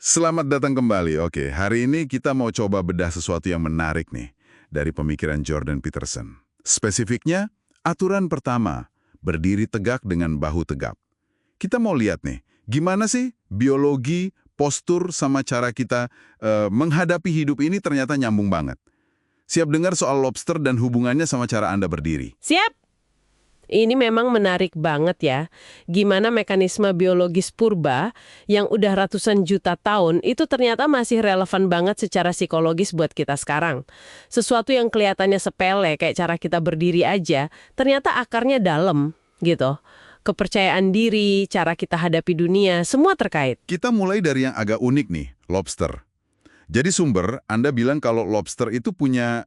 Selamat datang kembali. Oke, hari ini kita mau coba bedah sesuatu yang menarik nih dari pemikiran Jordan Peterson. Spesifiknya, aturan pertama, berdiri tegak dengan bahu tegap. Kita mau lihat nih, gimana sih biologi, postur, sama cara kita menghadapi hidup ini ternyata nyambung banget. Siap dengar soal lobster dan hubungannya sama cara Anda berdiri? Siap! Ini memang menarik banget ya. Gimana mekanisme biologis purba yang udah ratusan juta tahun itu ternyata masih relevan banget secara psikologis buat kita sekarang. Sesuatu yang kelihatannya sepele kayak cara kita berdiri aja, ternyata akarnya dalam gitu. Kepercayaan diri, cara kita hadapi dunia, semua terkait. Kita mulai dari yang agak unik nih, lobster. Jadi sumber, Anda bilang kalau lobster itu punya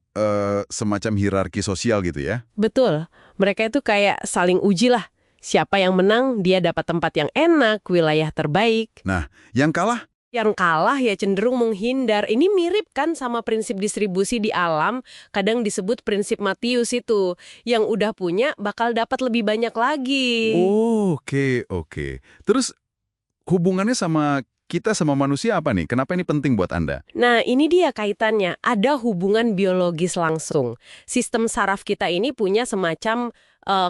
semacam hierarki sosial gitu ya? Betul, mereka itu kayak saling uji lah. Siapa yang menang, dia dapat tempat yang enak, wilayah terbaik. Nah, yang kalah? Yang kalah ya cenderung menghindar. Ini mirip kan sama prinsip distribusi di alam, kadang disebut prinsip Matius itu. Yang udah punya bakal dapat lebih banyak lagi. Oh, oke. Terus hubungannya sama kita sama manusia apa nih? Kenapa ini penting buat Anda? Nah, ini dia kaitannya. Ada hubungan biologis langsung. Sistem saraf kita ini punya semacam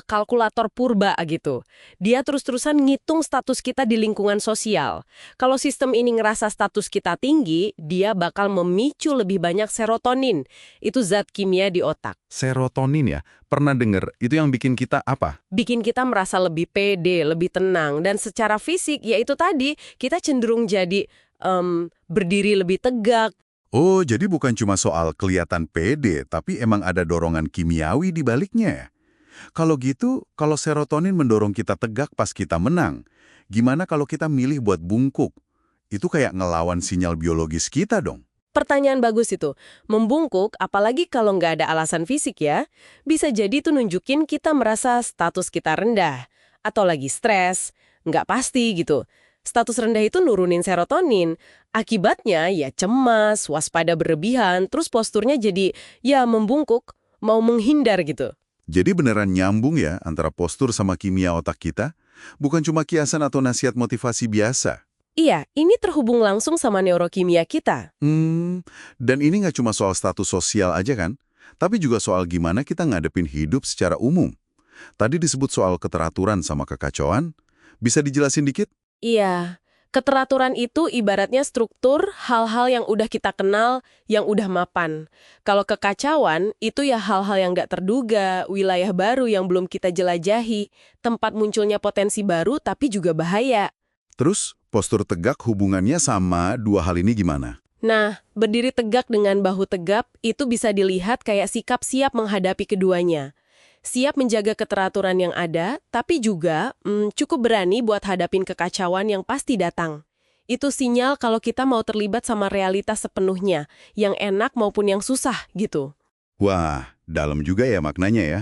kalkulator purba gitu. Dia terus-terusan ngitung status kita di lingkungan sosial. Kalau sistem ini ngerasa status kita tinggi, dia bakal memicu lebih banyak serotonin. Itu zat kimia di otak. Serotonin ya? Pernah dengar, itu yang bikin kita apa? Bikin kita merasa lebih pede, lebih tenang. Dan secara fisik, ya itu tadi, kita cenderung jadi berdiri lebih tegak. Oh, jadi bukan cuma soal kelihatan pede, tapi emang ada dorongan kimiawi di baliknya ya? Kalau gitu, kalau serotonin mendorong kita tegak pas kita menang, gimana kalau kita milih buat bungkuk? Itu kayak ngelawan sinyal biologis kita dong. Pertanyaan bagus itu. Membungkuk, apalagi kalau nggak ada alasan fisik ya, bisa jadi itu nunjukin kita merasa status kita rendah. Atau lagi stres, nggak pasti gitu. Status rendah itu nurunin serotonin. Akibatnya ya cemas, waspada berlebihan, terus posturnya jadi ya membungkuk, mau menghindar gitu. Jadi beneran nyambung ya antara postur sama kimia otak kita? Bukan cuma kiasan atau nasihat motivasi biasa? Iya, ini terhubung langsung sama neurokimia kita. Dan ini nggak cuma soal status sosial aja kan? Tapi juga soal gimana kita ngadepin hidup secara umum. Tadi disebut soal keteraturan sama kekacauan. Bisa dijelasin dikit? Iya, keteraturan itu ibaratnya struktur hal-hal yang udah kita kenal, yang udah mapan. Kalau kekacauan, itu ya hal-hal yang nggak terduga, wilayah baru yang belum kita jelajahi, tempat munculnya potensi baru tapi juga bahaya. Terus, postur tegak hubungannya sama dua hal ini gimana? Nah, berdiri tegak dengan bahu tegap itu bisa dilihat kayak sikap siap menghadapi keduanya. Siap menjaga keteraturan yang ada, tapi juga cukup berani buat hadapin kekacauan yang pasti datang. Itu sinyal kalau kita mau terlibat sama realitas sepenuhnya, yang enak maupun yang susah gitu. Wah, dalam juga ya maknanya ya.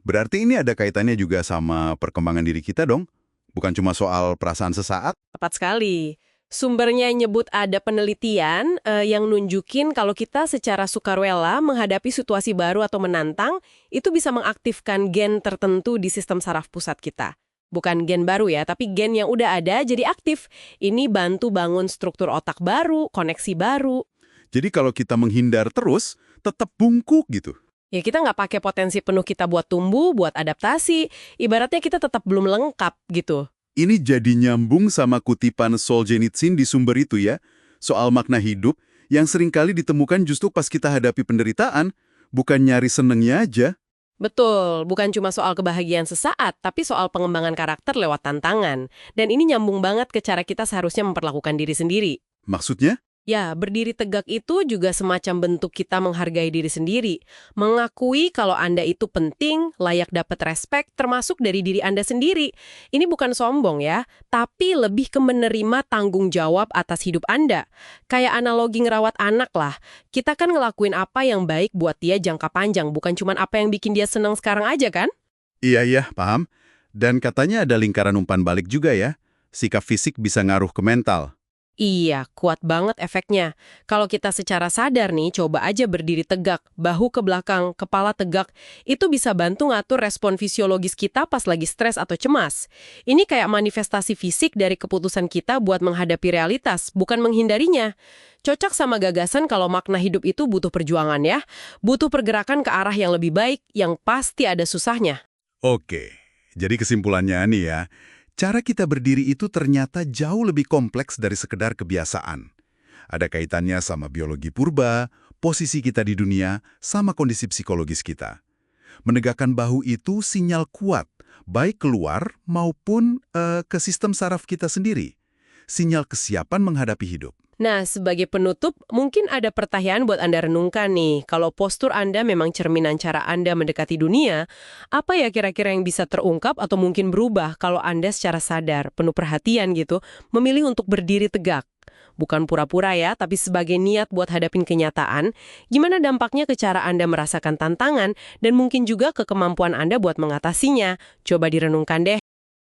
Berarti ini ada kaitannya juga sama perkembangan diri kita dong? Bukan cuma soal perasaan sesaat? Tepat sekali. Sumbernya nyebut ada penelitian yang nunjukin kalau kita secara sukarela menghadapi situasi baru atau menantang, itu bisa mengaktifkan gen tertentu di sistem saraf pusat kita. Bukan gen baru ya, tapi gen yang udah ada jadi aktif. Ini bantu bangun struktur otak baru, koneksi baru. Jadi kalau kita menghindar terus, tetap bungkuk gitu. Ya kita nggak pakai potensi penuh kita buat tumbuh, buat adaptasi. Ibaratnya kita tetap belum lengkap gitu. Ini jadi nyambung sama kutipan Solzhenitsyn di sumber itu ya, soal makna hidup yang seringkali ditemukan justru pas kita hadapi penderitaan, bukan nyari senengnya aja. Betul, bukan cuma soal kebahagiaan sesaat, tapi soal pengembangan karakter lewat tantangan. Dan ini nyambung banget ke cara kita seharusnya memperlakukan diri sendiri. Maksudnya? Ya, berdiri tegak itu juga semacam bentuk kita menghargai diri sendiri. Mengakui kalau Anda itu penting, layak dapat respek, termasuk dari diri Anda sendiri. Ini bukan sombong ya, tapi lebih ke menerima tanggung jawab atas hidup Anda. Kayak analogi ngerawat anak lah. Kita kan ngelakuin apa yang baik buat dia jangka panjang, bukan cuma apa yang bikin dia senang sekarang aja kan? Iya, paham. Dan katanya ada lingkaran umpan balik juga ya. Sikap fisik bisa ngaruh ke mental. Iya, kuat banget efeknya. Kalau kita secara sadar nih, coba aja berdiri tegak, bahu ke belakang, kepala tegak, itu bisa bantu ngatur respon fisiologis kita pas lagi stres atau cemas. Ini kayak manifestasi fisik dari keputusan kita buat menghadapi realitas, bukan menghindarinya. Cocok sama gagasan kalau makna hidup itu butuh perjuangan ya, butuh pergerakan ke arah yang lebih baik, yang pasti ada susahnya. Oke, jadi kesimpulannya nih ya, cara kita berdiri itu ternyata jauh lebih kompleks dari sekedar kebiasaan. Ada kaitannya sama biologi purba, posisi kita di dunia, sama kondisi psikologis kita. Menegakkan bahu itu sinyal kuat, baik keluar maupun ke sistem saraf kita sendiri. Sinyal kesiapan menghadapi hidup. Nah, sebagai penutup, mungkin ada pertanyaan buat Anda renungkan nih. Kalau postur Anda memang cerminan cara Anda mendekati dunia, apa ya kira-kira yang bisa terungkap atau mungkin berubah kalau Anda secara sadar, penuh perhatian gitu, memilih untuk berdiri tegak? Bukan pura-pura ya, tapi sebagai niat buat hadapin kenyataan, gimana dampaknya ke cara Anda merasakan tantangan dan mungkin juga ke kemampuan Anda buat mengatasinya. Coba direnungkan deh.